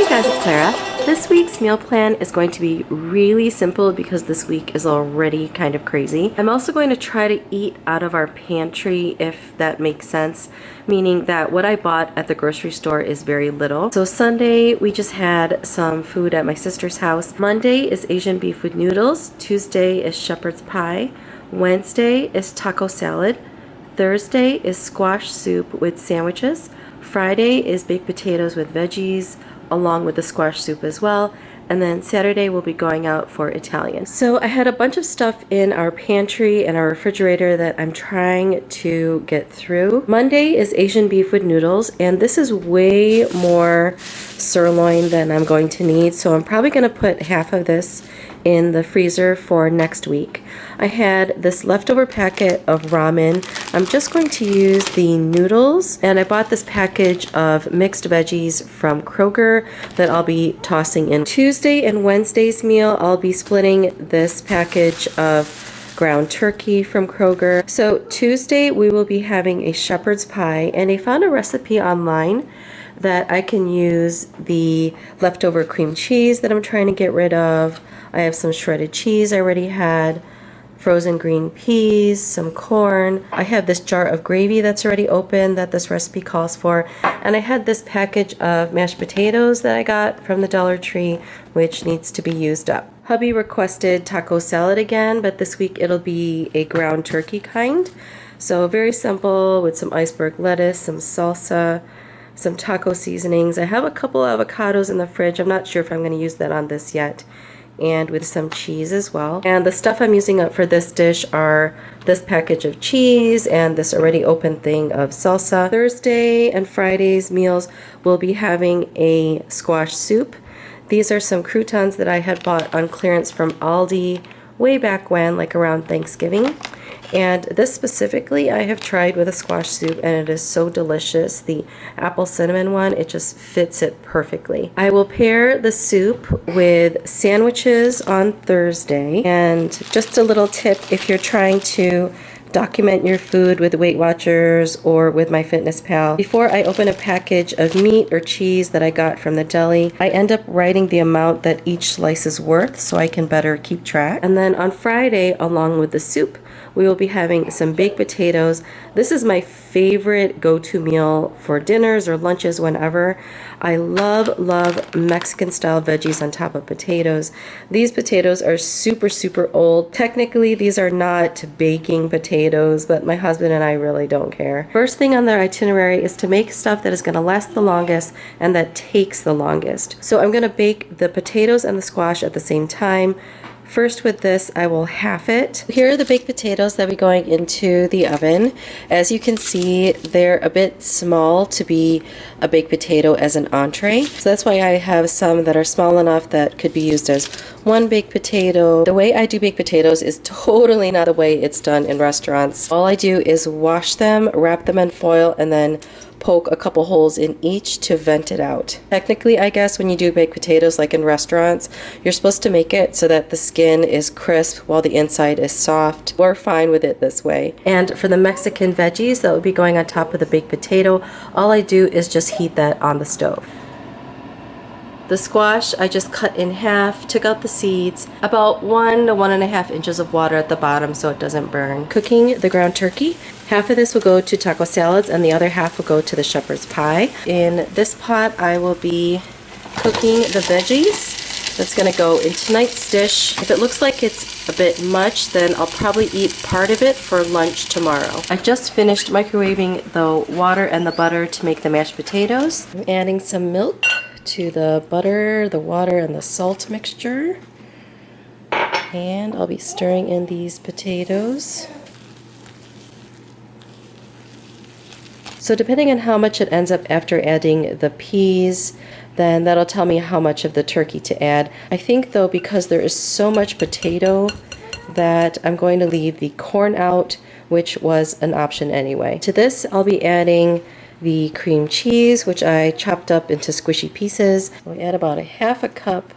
Hey guys, it's Clara. This week's meal plan is going to be really simple because this week is already kind of crazy. I'm also going to try to eat out of our pantry, if that makes sense, meaning that what I bought at the grocery store is very little. So Sunday, we just had some food at my sister's house. Monday is Asian beef with noodles. Tuesday is shepherd's pie. Wednesday is taco salad. Thursday is squash soup with sandwiches. Friday is baked potatoes with veggies, along with the squash soup as well. And then Saturday we'll be going out for Italian. So I had a bunch of stuff in our pantry and our refrigerator that I'm trying to get through. Monday is Asian beef with noodles, and this is way more sirloin than I'm going to need. So I'm probably gonna put half of this in the freezer for next week. I had this leftover packet of ramen. I'm just going to use the noodles, and I bought this package of mixed veggies from Kroger that I'll be tossing in. Tuesday and Wednesday's meal, I'll be splitting this package of ground turkey from Kroger. So Tuesday we will be having a shepherd's pie, and I found a recipe online that I can use the leftover cream cheese that I'm trying to get rid of. I have some shredded cheese I already had, frozen green peas, some corn. I have this jar of gravy that's already open that this recipe calls for. And I had this package of mashed potatoes that I got from the Dollar Tree, which needs to be used up. Hubby requested taco salad again, but this week it'll be a ground turkey kind. So very simple with some iceberg lettuce, some salsa, some taco seasonings. I have a couple avocados in the fridge. I'm not sure if I'm going to use that on this yet. And with some cheese as well. And the stuff I'm using up for this dish are this package of cheese and this already open thing of salsa. Thursday and Friday's meals will be having a squash soup. These are some croutons that I had bought on clearance from Aldi way back when, like around Thanksgiving. And this specifically I have tried with a squash soup, and it is so delicious. The apple cinnamon one, it just fits it perfectly. I will pair the soup with sandwiches on Thursday. And just a little tip, if you're trying to document your food with Weight Watchers or with MyFitnessPal, before I open a package of meat or cheese that I got from the deli, I end up writing the amount that each slice is worth so I can better keep track. And then on Friday, along with the soup, we will be having some baked potatoes. This is my favorite go-to meal for dinners or lunches whenever. I love Mexican style veggies on top of potatoes. These potatoes are super old. Technically, these are not baking potatoes, but my husband and I really don't care. First thing on their itinerary is to make stuff that is going to last the longest and that takes the longest. So I'm going to bake the potatoes and the squash at the same time. First with this, I will half it. Here are the baked potatoes that will be going into the oven. As you can see, they're a bit small to be a baked potato as an entree. So that's why I have some that are small enough that could be used as one baked potato. The way I do baked potatoes is totally not the way it's done in restaurants. All I do is wash them, wrap them in foil, and then poke a couple holes in each to vent it out. Technically, I guess when you do baked potatoes like in restaurants, you're supposed to make it so that the skin is crisp while the inside is soft. We're fine with it this way. And for the Mexican veggies that will be going on top of the baked potato, all I do is just heat that on the stove. The squash I just cut in half, took out the seeds, about 1 to 1.5 inches of water at the bottom so it doesn't burn. Cooking the ground turkey. Half of this will go to taco salads and the other half will go to the shepherd's pie. In this pot I will be cooking the veggies. That's going to go in tonight's dish. If it looks like it's a bit much, then I'll probably eat part of it for lunch tomorrow. I just finished microwaving the water and the butter to make the mashed potatoes. I'm adding some milk to the butter, the water, and the salt mixture. And I'll be stirring in these potatoes. So depending on how much it ends up after adding the peas, then that'll tell me how much of the turkey to add. I think though, because there is so much potato, that I'm going to leave the corn out, which was an option anyway. To this, I'll be adding the cream cheese, which I chopped up into squishy pieces. We'll add about 1/2 cup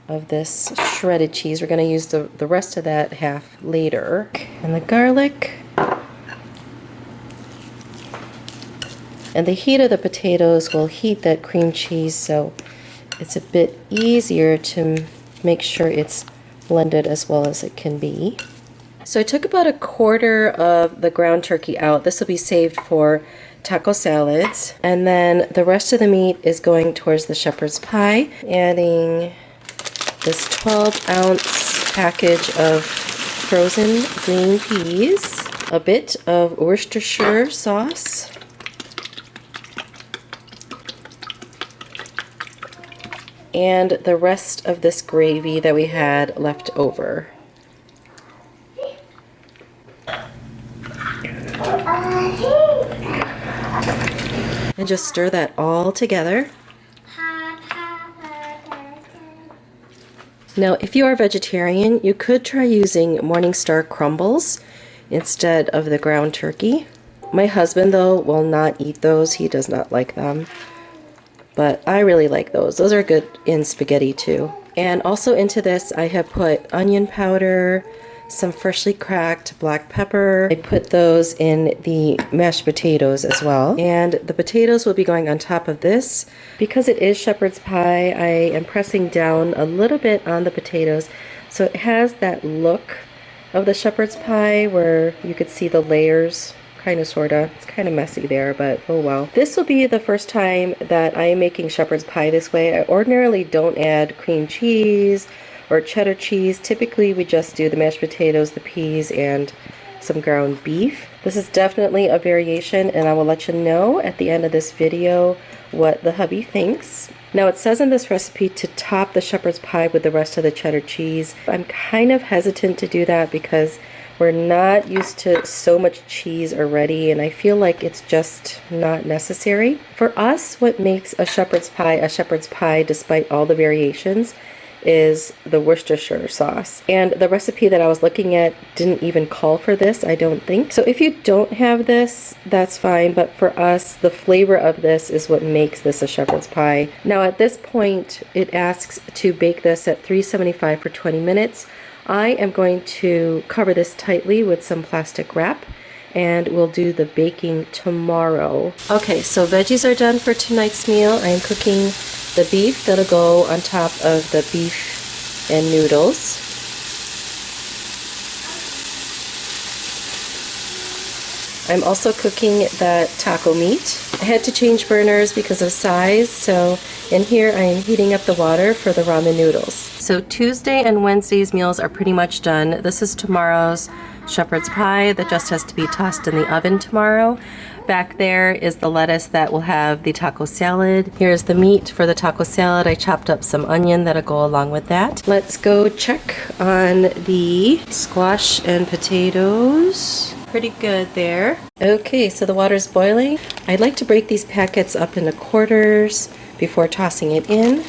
of this shredded cheese. We're going to use the rest of that half later. And the garlic. And the heat of the potatoes will heat that cream cheese, so it's a bit easier to make sure it's blended as well as it can be. So I took about a quarter of the ground turkey out. This will be saved for taco salads. And then the rest of the meat is going towards the shepherd's pie. Adding this 12-ounce package of frozen green peas. A bit of Worcestershire sauce. And the rest of this gravy that we had left over. And just stir that all together. Now, if you are vegetarian, you could try using Morningstar crumbles instead of the ground turkey. My husband, though, will not eat those. He does not like them. But I really like those. Those are good in spaghetti, too. And also into this, I have put onion powder, some freshly cracked black pepper. I put those in the mashed potatoes as well. And the potatoes will be going on top of this. Because it is shepherd's pie, I am pressing down a little bit on the potatoes so it has that look of the shepherd's pie where you could see the layers, kind of, sort of. It's kind of messy there, but oh well. This will be the first time that I am making shepherd's pie this way. I ordinarily don't add cream cheese or cheddar cheese. Typically we just do the mashed potatoes, the peas, and some ground beef. This is definitely a variation, and I will let you know at the end of this video what the hubby thinks. Now it says in this recipe to top the shepherd's pie with the rest of the cheddar cheese. I'm kind of hesitant to do that because we're not used to so much cheese already, and I feel like it's just not necessary. For us, what makes a shepherd's pie despite all the variations is the Worcestershire sauce. And the recipe that I was looking at didn't even call for this, I don't think. So if you don't have this, that's fine, but for us, the flavor of this is what makes this a shepherd's pie. Now at this point, it asks to bake this at 375 for 20 minutes. I am going to cover this tightly with some plastic wrap, and we'll do the baking tomorrow. Okay, so veggies are done for tonight's meal. I am cooking the beef that'll go on top of the beef and noodles. I'm also cooking that taco meat. I had to change burners because of size, so in here I am heating up the water for the ramen noodles. So Tuesday and Wednesday's meals are pretty much done. This is tomorrow's shepherd's pie that just has to be tossed in the oven tomorrow. Back there is the lettuce that will have the taco salad. Here's the meat for the taco salad. I chopped up some onion that'll go along with that. Let's go check on the squash and potatoes. Pretty good there. Okay, so the water's boiling. I'd like to break these packets up into quarters before tossing it in.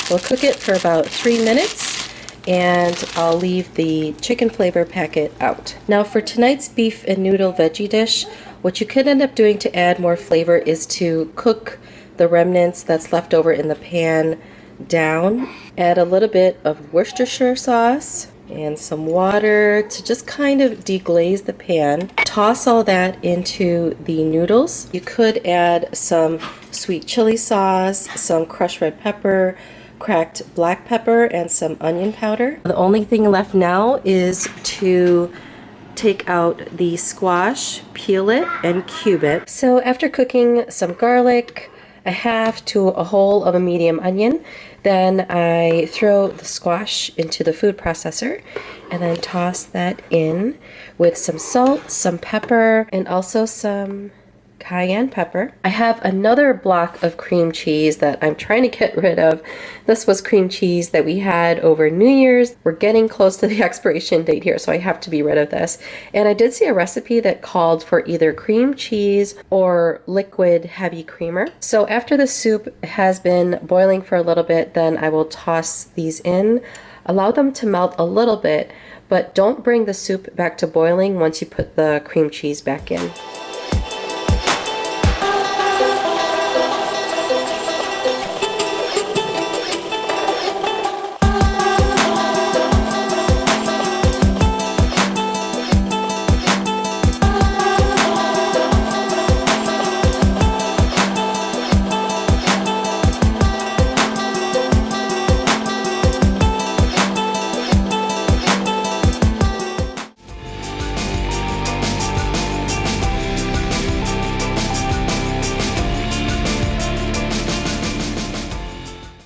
We'll cook it for about 3 minutes, and I'll leave the chicken flavor packet out. Now for tonight's beef and noodle veggie dish, what you could end up doing to add more flavor is to cook the remnants that's left over in the pan down. Add a little bit of Worcestershire sauce and some water to just kind of deglaze the pan. Toss all that into the noodles. You could add some sweet chili sauce, some crushed red pepper, cracked black pepper, and some onion powder. The only thing left now is to take out the squash, peel it, and cube it. So after cooking some garlic, a half to a whole of a medium onion, then I throw the squash into the food processor and then toss that in with some salt, some pepper, and also some cayenne pepper. I have another block of cream cheese that I'm trying to get rid of. This was cream cheese that we had over New Year's. We're getting close to the expiration date here, so I have to be rid of this. And I did see a recipe that called for either cream cheese or liquid heavy creamer. So after the soup has been boiling for a little bit, then I will toss these in. Allow them to melt a little bit, but don't bring the soup back to boiling once you put the cream cheese back in.